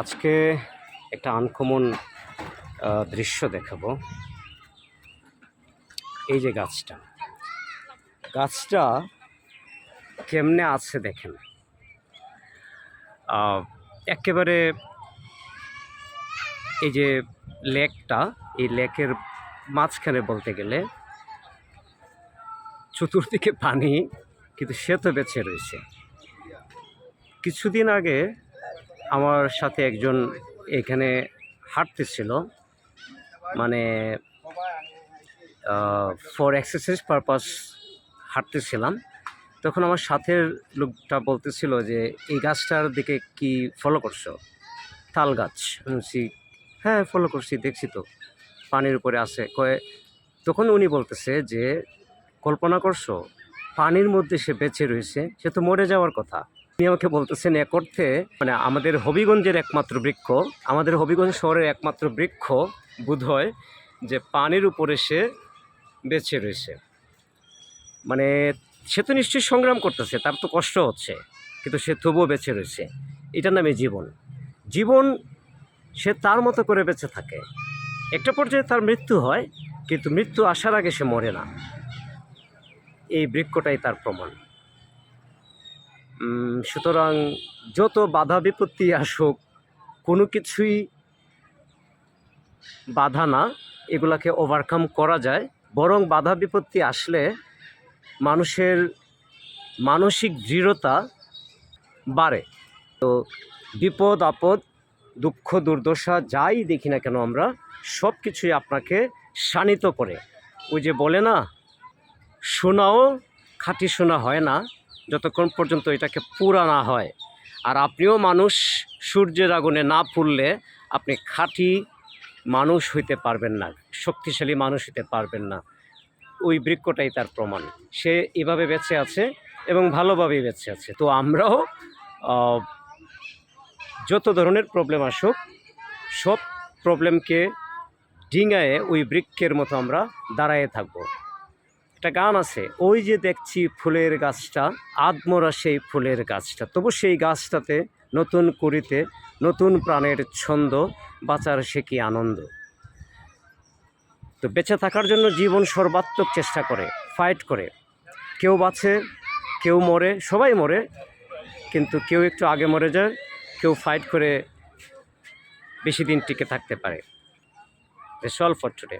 আজকে একটা আনকমন দৃশ্য দেখাবো। এই যে গাছটা কেমনে আছে দেখেন। একেবারে এই যে লেকটা, এই লেকের মাঝখানে বলতে গেলে চতুর্দিকে পানি, কিন্তু সে তো বেঁচে রয়েছে। কিছুদিন আগে আমার সাথে একজন এখানে হাঁটতেছিল, মানে ফর এক্সারসাইজ পারপাস হাঁটতেছিলাম। তখন আমার সাথের লোকটা বলতেছিল যে এই গাছটার দিকে কি ফলো করছো? তাল গাছ। বলছি হ্যাঁ ফলো করছি, দেখছি তো পানির উপরে আছে। তখন উনি বলতেছে যে কল্পনা করছো পানির মধ্যে সে বেঁচে রয়েছে, সে তো মরে যাওয়ার কথা। উনি আমাকে বলতেছেন এক অর্থে মানে আমাদের হবিগঞ্জের একমাত্র বৃক্ষ, আমাদের হবিগঞ্জ শহরের একমাত্র বৃক্ষ বোধহয় যে পানির উপরে সে বেঁচে রয়েছে। মানে সে তো নিশ্চয়ই সংগ্রাম করতেছে, তার তো কষ্ট হচ্ছে, কিন্তু সে তবুও বেঁচে রয়েছে। এটার নামে জীবন। জীবন সে তার মতো করে বেঁচে থাকে। একটা পর্যায়ে তার মৃত্যু হয়, কিন্তু মৃত্যু আসার আগে সে মরে না। এই বৃক্ষটাই তার প্রমাণ। সুতরাং যত বাধা বিপত্তি আসুক, কোনো কিছুই বাধা না, এগুলাকে ওভারকাম করা যায়। বরং বাধা বিপত্তি আসলে মানুষের মানসিক দৃঢ়তা বাড়ে। তো বিপদ আপদ, দুঃখ দুর্দশা যাই দেখি না কেন, আমরা সব কিছুই আপনাকে শানিত করে। ওই যে বলে না, সোনাও খাঁটি সোনা হয় না যতক্ষণ পর্যন্ত এটাকে পুরা না হয়। আর আপনিও মানুষ, সূর্যের আগুনে না পুড়লে আপনি খাঁটি মানুষ হইতে পারবেন না, শক্তিশালী মানুষ হইতে পারবেন না। ওই বৃক্ষটাই তার প্রমাণ। সে এভাবে বেঁচে আছে এবং ভালোভাবেই বেঁচে আছে। তো আমরাও যত ধরনের প্রবলেম আসুক, সব প্রবলেমকে ডিঙায়ে ওই বৃক্ষের মতো আমরা দাঁড়ায়ে থাকবো। একটা গান আছে, ওই যে দেখছি ফুলের গাছটা, আদমরা সেই ফুলের গাছটা, তবু সেই গাছটাতে নতুন করিতে নতুন প্রাণের ছন্দ, বাঁচার সে কি আনন্দ। তো বেঁচে থাকার জন্য জীবন সর্বাত্মক চেষ্টা করে, ফাইট করে। কেউ বাঁচে, কেউ মরে, সবাই মরে, কিন্তু কেউ একটু আগে মরে যায়, কেউ ফাইট করে বেশি দিন টিকে থাকতে পারে। That's all for today.